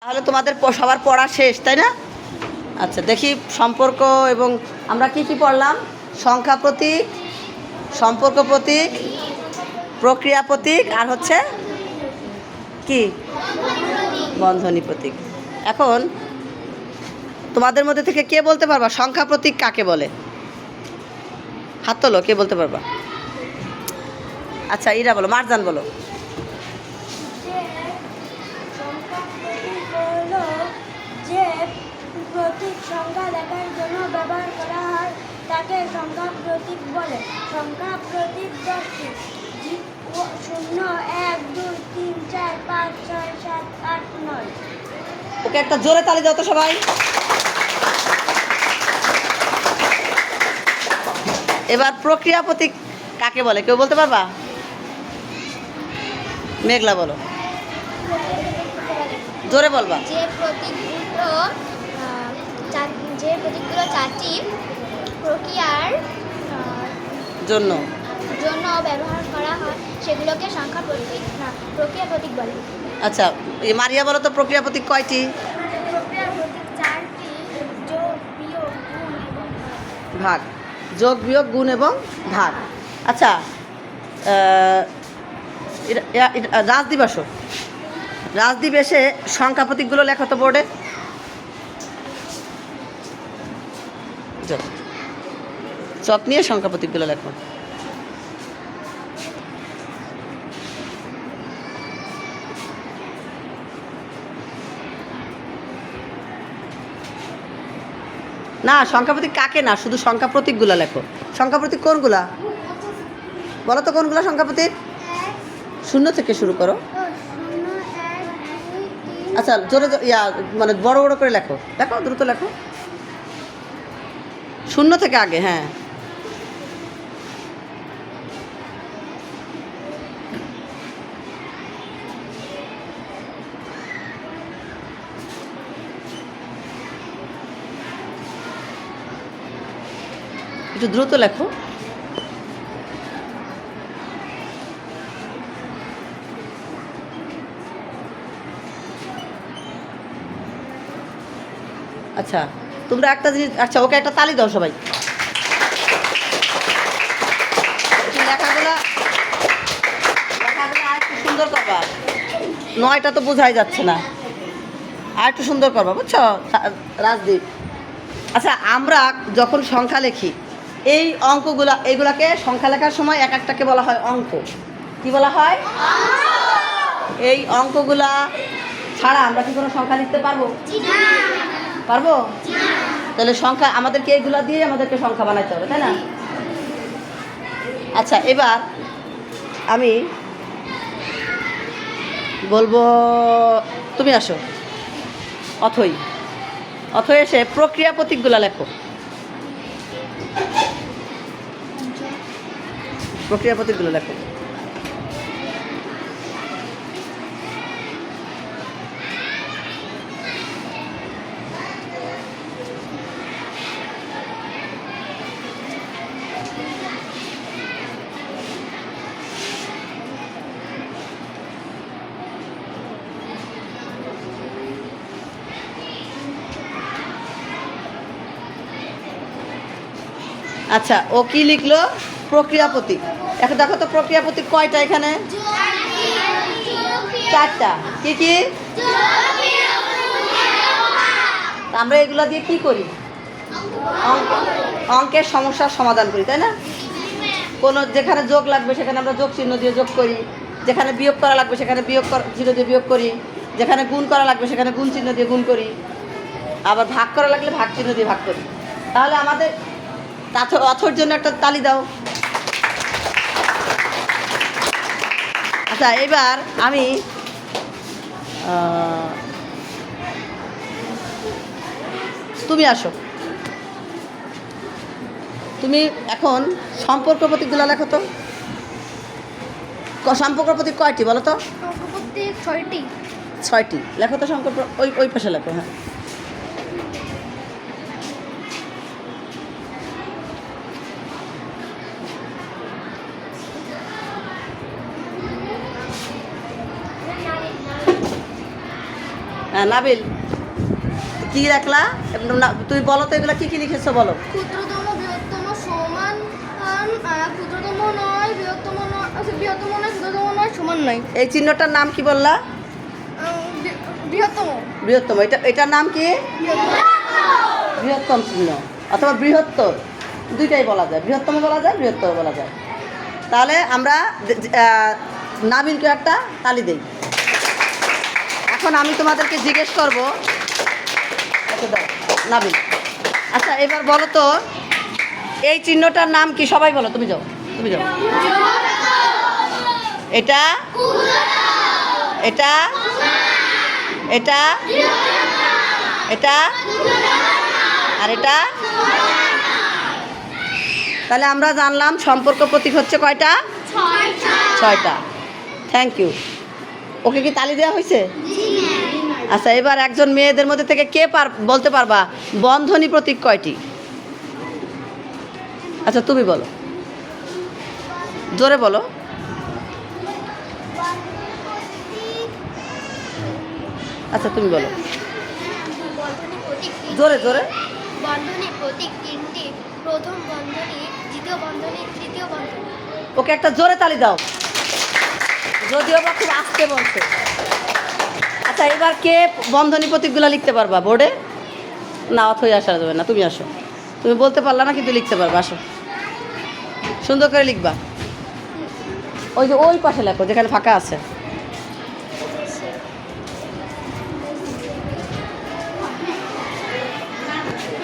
তাহলে তোমাদের সবার পড়া শেষ, তাই না? আচ্ছা, দেখি সম্পর্ক এবং আমরা কি কি পড়লাম? সংখ্যা প্রতীক, সম্পর্ক প্রতীক, প্রক্রিয়া প্রতীক, আর হচ্ছে কি বন্ধনী প্রতীক। এখন তোমাদের মধ্যে থেকে কে বলতে পারবা সংখ্যা প্রতীক কাকে বলে? হাত তোলো, কে বলতে পারবা? আচ্ছা, ইরা বলো, মারজান বলো। প্রতীক সংখ্যা লেখার জন্য ব্যবহার করা হয় তাকে সংখ্যা প্রতীক বলে। সংখ্যা প্রতীক 10টি: 0, 1, 2, 3, 4, 5, 6, 7, 8, 9। ওকে একটা জোরে তালি দাও তো সবাই। এবার প্রক্রিয়া প্রতীক কাকে বলে কেউ বলতে পারবা? মেঘলা বলো, জোরে বলবা। যে প্রতীকগুলো চারটি প্রক্রিয়ার জন্য ব্যবহার করা হয় সেগুলোকে সংখ্যা প্রতীক না প্রক্রিয়া প্রতীক বলে। আচ্ছা, এই মারিয়া বলো তো প্রক্রিয়া প্রতীক কয়টি? প্রক্রিয়া প্রতীক 4টি: যোগ, বিয়োগ, গুণ এবং ভাগ। যোগ, বিয়োগ, গুণ এবং ভাগ। আচ্ছা, রাজদীপ আসো। রাজদীপ এসে সংখ্যা প্রতীকগুলো লেখো তো বোর্ডে। চক নিয়ে সংখ্যা প্রতীকগুলো লেখো। না, সংখ্যা প্রতীক কাকে না, শুধু সংখ্যা প্রতীকগুলো লেখো। সংখ্যা প্রতীক কোনগুলা বলো তো? কোনগুলা সংখ্যা প্রতীক? 0 থেকে শুরু করো। 0, 1, 2, 3। আচ্ছা, জোরে মানে বড় বড় করে লেখো, লেখো, দ্রুত লেখো। 0 থেকে আগে, হ্যাঁ। একটু দ্রুত লেখো। আচ্ছা, তোমরা একটা জিনিস, আচ্ছা ওকে একটা তালি দাও সবাই। লেখাগুলো আর একটু সুন্দর করবা। 9টা তো বোঝাই যাচ্ছে না, আর একটু সুন্দর করবা, বুঝছো রাজদীপ? আচ্ছা, আমরা যখন সংখ্যা লিখি এই অঙ্কগুলা, এইগুলাকে সংখ্যা লেখার সময় এক একটাকে বলা হয় অঙ্ক। কি বলা হয়? এই অঙ্কগুলা ছাড়া আমরা কি কোনো সংখ্যা লিখতে পারবো? পারবো? তাহলে সংখ্যা আমাদেরকে এইগুলা দিয়ে আমাদেরকে সংখ্যা বানাইতে হবে, তাই না? আচ্ছা, এবার আমি বলবো, তুমি আসো। অথই এসে প্রক্রিয়া প্রতীকগুলা লেখো। প্রক্রিয়া প্রতীকগুলো লেখো। আচ্ছা, ও কি লিখলো? প্রক্রিয়া প্রতীক। এখন দেখো তো প্রক্রিয়া প্রতীক কয়টা এখানে? 4টা। কি কি? আমরা এগুলো দিয়ে কি করি? অঙ্কের সমস্যার সমাধান করি, তাই না? কোনো যেখানে যোগ লাগবে সেখানে আমরা যোগ চিহ্ন দিয়ে যোগ করি, যেখানে বিয়োগ করা লাগবে সেখানে বিয়োগ চিহ্ন দিয়ে বিয়োগ করি, যেখানে গুণ করা লাগবে সেখানে গুণ চিহ্ন দিয়ে গুণ করি, আবার ভাগ করা লাগলে ভাগ চিহ্ন দিয়ে ভাগ করি। তাহলে আমাদের অথর জন্য একটা তালি দাও। আচ্ছা, এবার আমি তুমি আসো। তুমি এখন সম্পর্ক প্রতীকগুলো লেখো তো। সম্পর্ক প্রতীক কয়টি বলো তো? 6টি লেখো তো। সম্পর্ক ওই পাশে লেখো, হ্যাঁ। হ্যাঁ নাবিল, কি রাখলা? তুমি বলো তো এগুলো কি কি লিখেছো বলো। ক্ষুদ্রতম বৃহত্তম সমান ক্ষুদ্রতম নয় বৃহত্তম নয় বৃহত্তম নয় ক্ষুদ্রতম নয় সমান নয়। এই চিহ্নটার নাম কি বললা? বৃহত্তম। বৃহত্তম, এটার নাম কি? বৃহত্তম চিহ্ন অথবা বৃহত্তর, দুইটাই বলা যায়, বৃহত্তম বলা যায়, বৃহত্তর বলা যায়। তাহলে আমরা নাবিলকে একটা তালি দেই। এখন আমি তোমাদেরকে জিজ্ঞেস করব, আচ্ছা দাও, নাবিল, আচ্ছা এবার বলো তো এই চিহ্নটার নাম কি? সবাই বলো, তুমি যাও, তুমি যাও। এটা এটা এটা এটা আর এটা। তাহলে আমরা জানলাম সম্পর্ক প্রতীক হচ্ছে কয়টা? 6টা। Thank you. ওকে কি তালি দেওয়া হয়েছে? আচ্ছা এবার একজন মেয়েদের মধ্যে থেকে কে বলতে পারবা বন্ধনী প্রতীক কয়টি? আচ্ছা তুমি বলো, জোরে বলো। আচ্ছা তুমি বলো বন্ধনী প্রতীক জোরে জোরে। বন্ধনী প্রতীক 3টি। প্রথম বন্ধনী, দ্বিতীয় বন্ধনী, তৃতীয় বন্ধনী। ওকে একটা জোরে তালি দাও, যদিও বা খুব আস্তে বলছে। আচ্ছা এবার কে বন্ধনী প্রতীকগুলো লিখতে পারবা বোর্ডে? না অথই আসা যাবে না, তুমি আসো। তুমি বলতে পারলা না কিন্তু লিখতে পারবা, আসো সুন্দর করে লিখবা। ওই যে ওই পাশে লেখো যেখানে ফাঁকা আছে।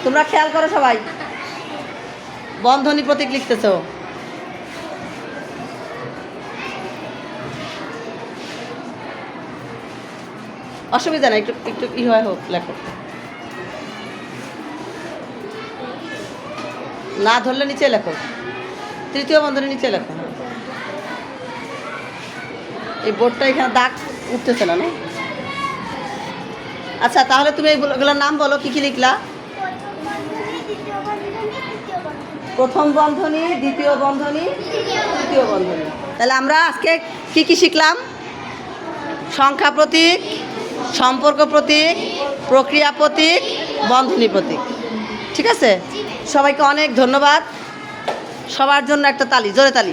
তোমরা খেয়াল করো সবাই, বন্ধনী প্রতীক লিখতেছো। অসুবিধা নাই, একটু একটু হয় হোক, লেখো। না ধরলে নিচে লেখো, তৃতীয় বন্ধনী নিচে লেখো। এই বোর্ডটা এখানে দাগ উঠতেছে না, না? আচ্ছা তাহলে তুমি এইগুলোর নাম বলো, কি কি লিখলা? প্রথম বন্ধনী, দ্বিতীয় বন্ধনী, তৃতীয় বন্ধনী। তাহলে আমরা আজকে কি কি শিখলাম? সংখ্যা প্রতীক, সম্পর্ক প্রতীক, প্রক্রিয়া প্রতীক, বন্ধনী প্রতীক। ঠিক আছে, সবাইকে অনেক ধন্যবাদ। সবার জন্য একটা তালি, জোরে তালি।